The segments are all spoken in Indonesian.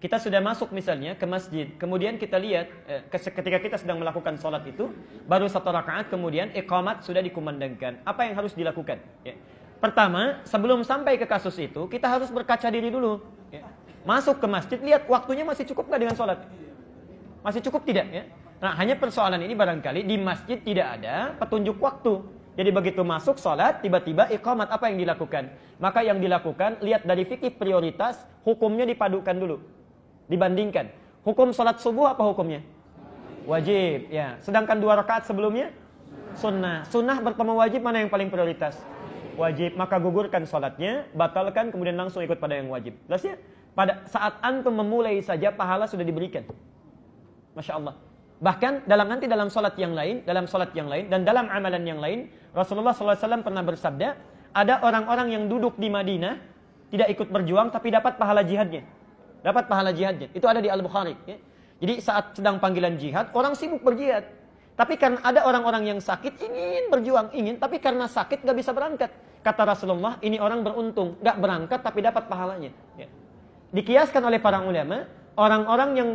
Kita sudah masuk misalnya ke masjid, kemudian kita lihat ketika kita sedang melakukan sholat itu, baru 1 rakaat kemudian iqamat sudah dikumandangkan. Apa yang harus dilakukan? Ya. Pertama, sebelum sampai ke kasus itu, kita harus berkaca diri dulu. Ya. Masuk ke masjid, lihat waktunya masih cukup nggak dengan sholat? Masih cukup tidak? Ya? Nah, hanya persoalan ini barangkali di masjid tidak ada petunjuk waktu. Jadi begitu masuk sholat, tiba-tiba iqamat, apa yang dilakukan? Maka yang dilakukan, lihat dari fikih prioritas, hukumnya dipadukan dulu. Dibandingkan. Hukum sholat subuh apa hukumnya? Wajib. Ya. Sedangkan 2 rakaat sebelumnya? Sunnah. Sunnah bertemu wajib, mana yang paling prioritas? Wajib. Maka gugurkan sholatnya, batalkan, kemudian langsung ikut pada yang wajib. Jelas ya? Pada saat antum memulai saja, pahala sudah diberikan. Masya Allah. Bahkan dalam sholat yang lain, dan dalam amalan yang lain, Rasulullah SAW pernah bersabda, ada orang-orang yang duduk di Madinah, tidak ikut berjuang, tapi dapat pahala jihadnya. Dapat pahala jihadnya. Itu ada di Al-Bukhari. Ya. Jadi saat sedang panggilan jihad, orang sibuk berjihad. Tapi karena ada orang-orang yang sakit, ingin berjuang, tapi karena sakit gak bisa berangkat. Kata Rasulullah, ini orang beruntung, gak berangkat tapi dapat pahalanya. Ya. Dikiaskan oleh para ulama, orang-orang yang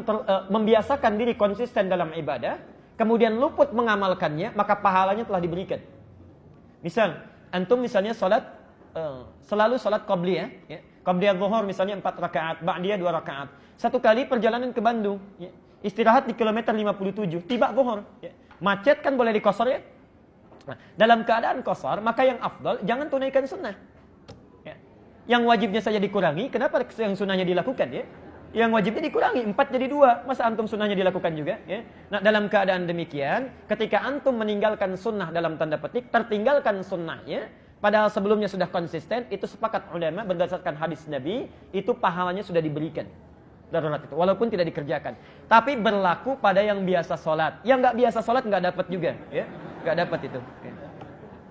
membiasakan diri konsisten dalam ibadah, kemudian luput mengamalkannya, maka pahalanya telah diberikan. Misal, antum misalnya selalu sholat qabliyah, ya. Qabliyah zuhur misalnya 4 rakaat, ba'diyah 2 rakaat. Satu kali perjalanan ke Bandung, ya. Istirahat di kilometer 57, tiba zuhur. Ya. Macet kan boleh dikosor ya? Nah, dalam keadaan kosor, maka yang afdal jangan tunaikan sunnah. Ya. Yang wajibnya saja dikurangi, kenapa yang sunnahnya dilakukan ya? Yang wajibnya dikurangi, 4 jadi 2. Masa antum sunnahnya dilakukan juga? Ya? Nah, dalam keadaan demikian, ketika antum meninggalkan sunnah dalam tanda petik, tertinggalkan sunnahnya, padahal sebelumnya sudah konsisten, itu sepakat ulama berdasarkan hadis Nabi, itu pahalanya sudah diberikan. Darurat itu, walaupun tidak dikerjakan. Tapi berlaku pada yang biasa sholat. Yang nggak biasa sholat nggak dapat juga. Ya? Nggak dapat itu. Ya.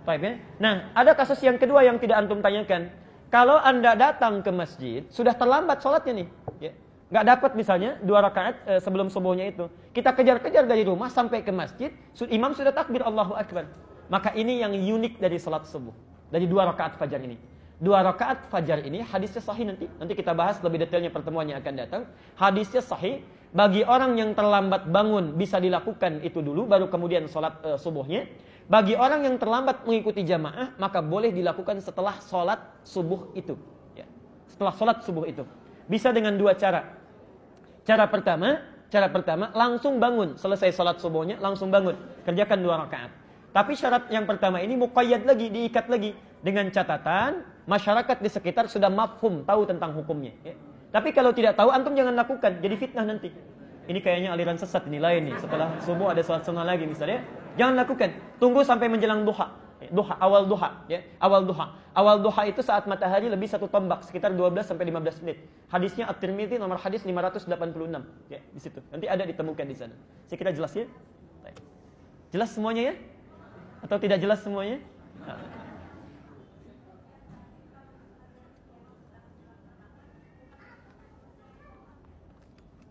Baik, ya? Nah, ada kasus yang kedua yang tidak antum tanyakan. Kalau anda datang ke masjid, sudah terlambat sholatnya nih. Ya? Nggak dapat misalnya 2 rakaat sebelum subuhnya itu. Kita kejar-kejar dari rumah sampai ke masjid, imam sudah takbir Allahu Akbar. Maka ini yang unik dari sholat subuh. Dari 2 rakaat fajar ini. 2 rakaat fajar ini hadisnya sahih nanti kita bahas lebih detailnya pertemuan yang akan datang. Hadisnya sahih, bagi orang yang terlambat bangun bisa dilakukan itu dulu, baru kemudian sholat subuhnya. Bagi orang yang terlambat mengikuti jamaah, maka boleh dilakukan setelah sholat subuh itu. Ya. Setelah sholat subuh itu. Bisa dengan 2 cara. Cara pertama langsung bangun, selesai sholat subuhnya langsung bangun, kerjakan 2 rakaat. Tapi syarat yang pertama ini muqayyad lagi, diikat lagi dengan catatan masyarakat di sekitar sudah mafhum, tahu tentang hukumnya. Ya. Tapi kalau tidak tahu, antum jangan lakukan, jadi fitnah nanti. Ini kayaknya aliran sesat ini lain nih. Setelah subuh ada sholat sunnah lagi misalnya, jangan lakukan. Tunggu sampai menjelang duha. Awal duha, ya. Awal duha itu saat matahari lebih 1 tombak, sekitar 12 sampai 15 menit. Hadisnya At-Tirmidzi nomor hadis 586, ya, di situ. Nanti ada ditemukan di sana. Saya kira jelas ya? Jelas semuanya ya? Atau tidak jelas semuanya?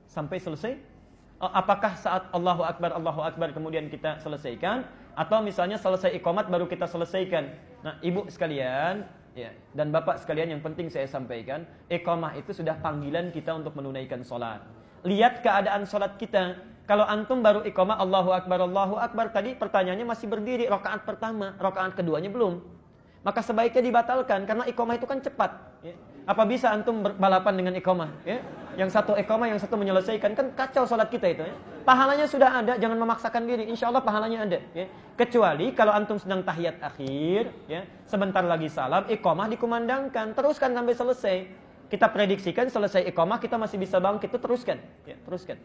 Sampai selesai? Apakah saat Allahu Akbar kemudian kita selesaikan? Atau misalnya selesai iqamat baru kita selesaikan? Nah, ibu sekalian ya, dan bapak sekalian, yang penting saya sampaikan, iqamah itu sudah panggilan kita untuk menunaikan sholat. Lihat keadaan sholat kita. Kalau antum baru iqamah Allahu Akbar tadi pertanyaannya masih berdiri, rakaat pertama, rakaat keduanya belum. Maka sebaiknya dibatalkan, karena iqamah itu kan cepat. Ya. Apa bisa antum balapan dengan iqamah? Ya? Yang satu iqamah, yang satu menyelesaikan, kan kacau sholat kita itu. Ya. Pahalanya sudah ada, jangan memaksakan diri. Insya Allah pahalanya ada. Ya. Kecuali kalau antum sedang tahiyat akhir, ya, sebentar lagi salam, iqamah dikumandangkan, teruskan sampai selesai. Kita prediksikan selesai iqamah kita masih bisa bangkit, itu teruskan. Ya, teruskan.